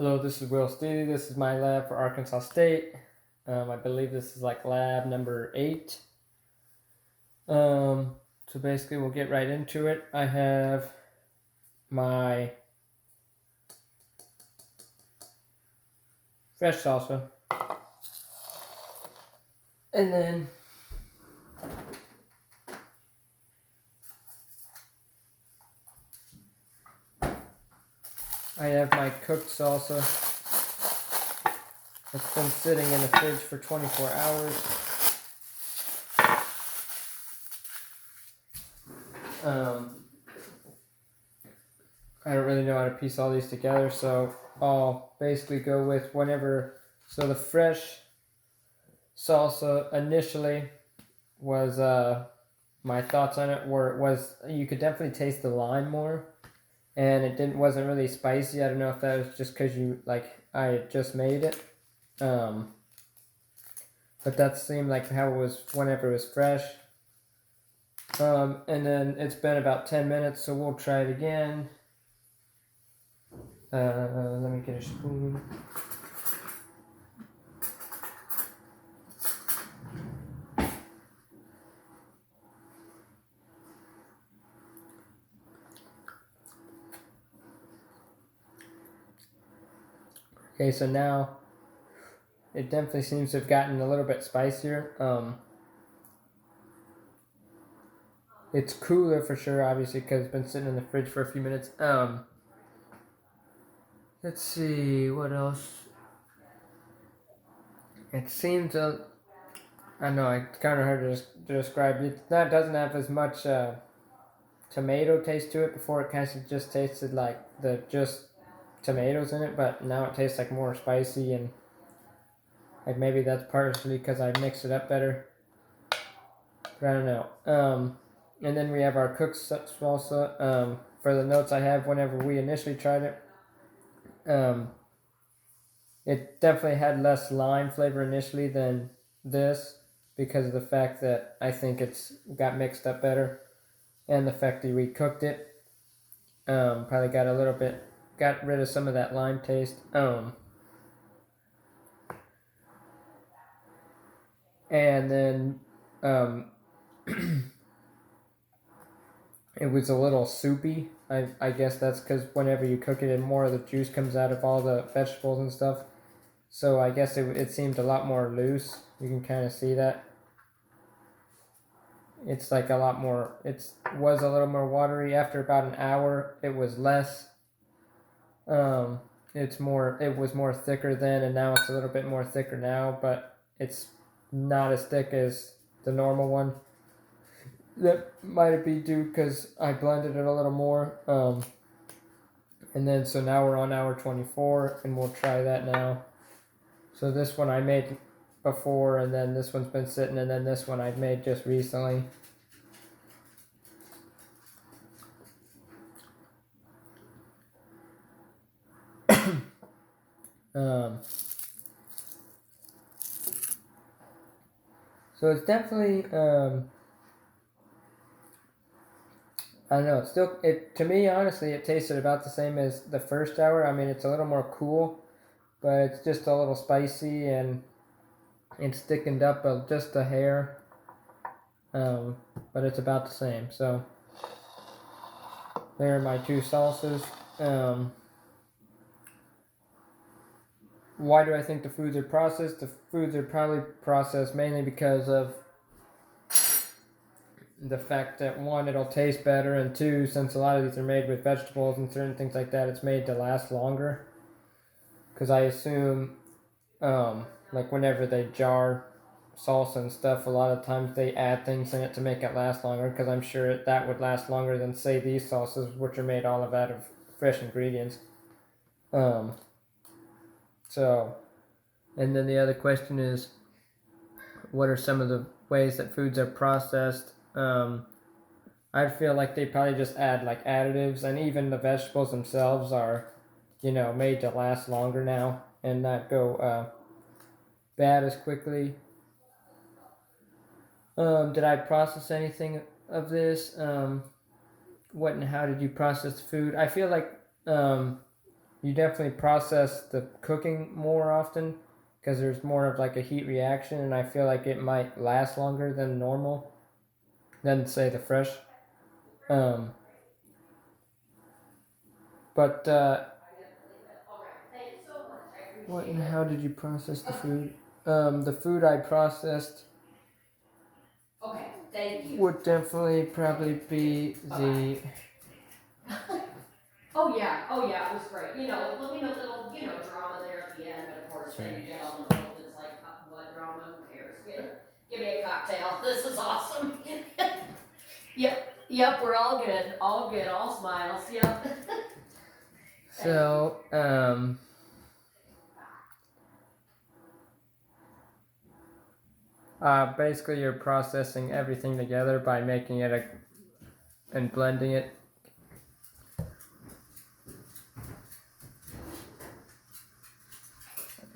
Hello, this is Will Steely. This is my lab for Arkansas State. I believe this is like lab number 8. So basically, we'll get right into it. I have my fresh salsa, and then I have my cooked salsa. It's been sitting in the fridge for 24 hours. I don't really know how to piece all these together, so I'll basically go with whenever. So the fresh salsa initially was my thoughts on it was you could definitely taste the lime more, and it wasn't really spicy. I don't know if that was just because I had just made it, but that seemed like how it was whenever it was fresh. And then it's been about 10 minutes, so we'll try it again. Let me get a spoon. Okay, so now it definitely seems to have gotten a little bit spicier. It's cooler for sure, obviously, because it's been sitting in the fridge for a few minutes. Let's see, what else? It seems, I know, it's kind of hard to describe. It doesn't have as much tomato taste to it. Before it kind of just tasted like just tomatoes in it, but now it tastes like more spicy, and like maybe that's partially because I mixed it up better. But I don't know. And then we have our cooked salsa. For the notes I have, whenever we initially tried it, it definitely had less lime flavor initially than this because of the fact that I think it's got mixed up better, and the fact that we cooked it probably got rid of some of that lime taste. And then it was a little soupy. I guess that's because whenever you cook it, and more of the juice comes out of all the vegetables and stuff. So I guess it seemed a lot more loose. You can kind of see that. It's like a lot more. It was a little more watery. After about an hour, it was less. It's more. It was more thicker then, and now it's a little bit more thicker now. But it's not as thick as the normal one. That might be due because I blended it a little more. And then so now we're on hour 24, and we'll try that now. So this one I made before, and then this one's been sitting, and then this one I've made just recently. So it's definitely I don't know. It's still to me honestly it tasted about the same as the first hour. I mean it's a little more cool, but it's just a little spicy and it's thickened up just a hair. But it's about the same. So there are my two salsas. Why do I think the foods are processed? The foods are probably processed mainly because of the fact that one, it'll taste better, and two, since a lot of these are made with vegetables and certain things like that, it's made to last longer. Because I assume, like whenever they jar salsa and stuff, a lot of times they add things in it to make it last longer. Because I'm sure that would last longer than say these sauces, which are made all out of fresh ingredients. So, and then the other question is, what are some of the ways that foods are processed? I feel like they probably just add like additives, and even the vegetables themselves are, made to last longer now and not go bad as quickly. Did I process anything of this? What and how did you process the food? I feel like you definitely process the cooking more often because there's more of like a heat reaction, and I feel like it might last longer than normal than say the fresh. Um, but what and how did you process the food? The food I processed Okay, thank you. would definitely probably be the. Oh yeah, it was great. You know, little, drama there at the end, but of course, then you get on the boat. It's like, what drama? Who cares? Give me a cocktail. This is awesome. Yep, we're all good, all smiles. Yep. So, basically, you're processing everything together by making it and blending it.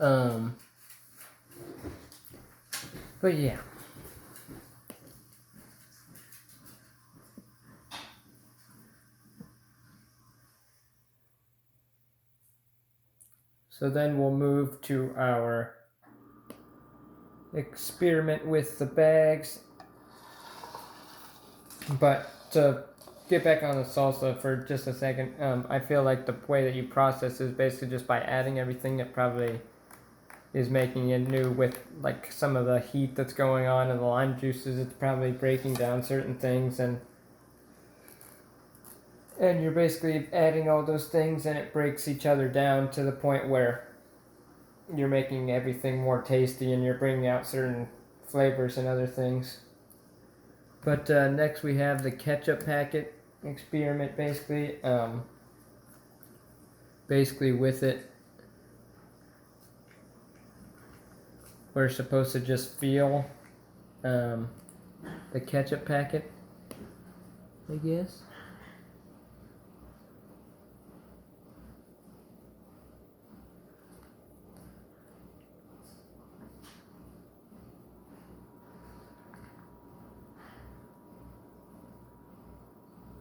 Um, but yeah. So then we'll move to our experiment with the bags. But to get back on the salsa for just a second, I feel like the way that you process is basically just by adding everything that probably is making it new with like some of the heat that's going on in the lime juices. It's probably breaking down certain things, and you're basically adding all those things, and it breaks each other down to the point where you're making everything more tasty, and you're bringing out certain flavors and other things. But next we have the ketchup packet experiment. Basically with it, we're supposed to just feel um, the ketchup packet, I guess.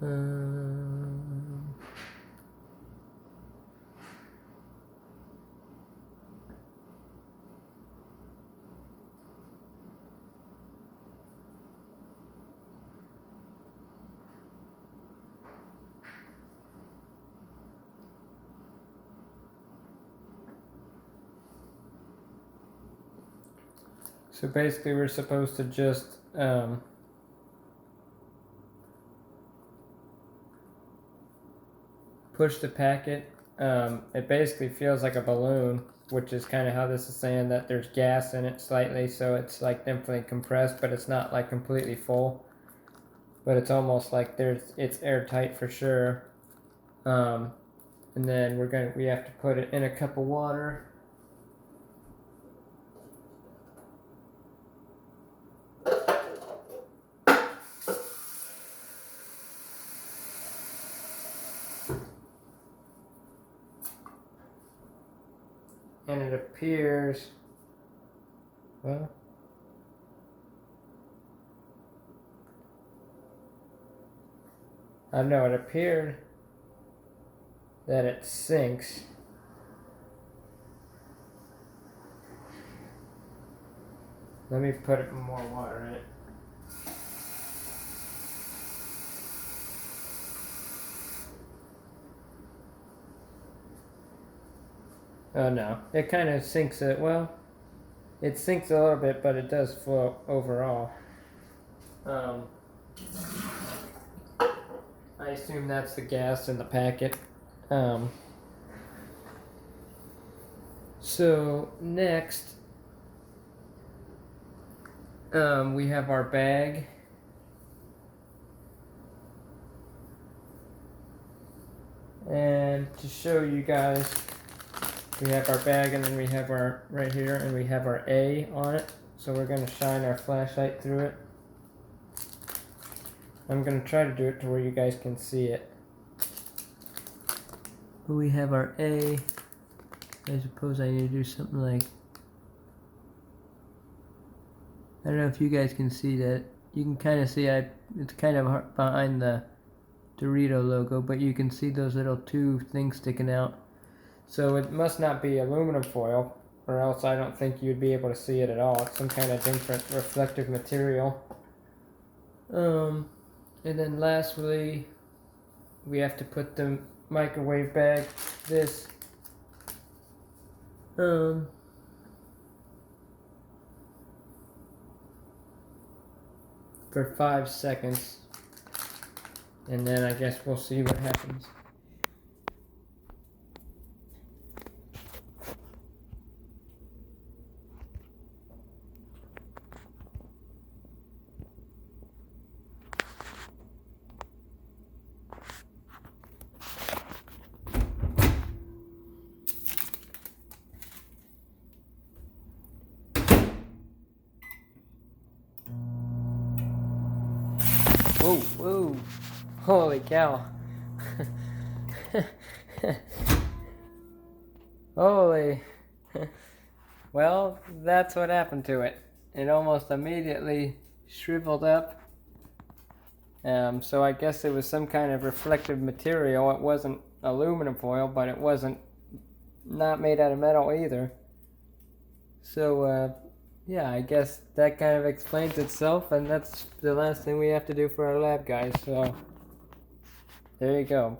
Um, so basically, we're supposed to just push the packet. It basically feels like a balloon, which is kind of how this is saying that there's gas in it slightly, so it's like definitely compressed, but it's not like completely full. But it's almost like it's airtight for sure. Um, and then we have to put it in a cup of water. And it appears, well, I don't know, it appeared that it sinks. Let me put more water in it. Oh no, it kind of sinks it. Well, it sinks a little bit, but it does float overall. I assume that's the gas in the packet. So next, we have our bag. And to show you guys, we have our bag, and then we have our, right here, and we have our A on it. So we're going to shine our flashlight through it. I'm going to try to do it to where you guys can see it. But we have our A. I suppose I need to do something like, I don't know if you guys can see that. You can kind of see it's kind of behind the Dorito logo, but you can see those little two things sticking out. So it must not be aluminum foil, or else I don't think you'd be able to see it at all. It's some kind of different reflective material. And then lastly, we have to put the microwave bag, this, for 5 seconds. And then I guess we'll see what happens. Whoa, whoa, holy cow. Holy. Well, that's what happened to it. It almost immediately shriveled up. So I guess it was some kind of reflective material. It wasn't aluminum foil, but it wasn't not made out of metal either. So, yeah, I guess that kind of explains itself, and that's the last thing we have to do for our lab, guys. So, there you go.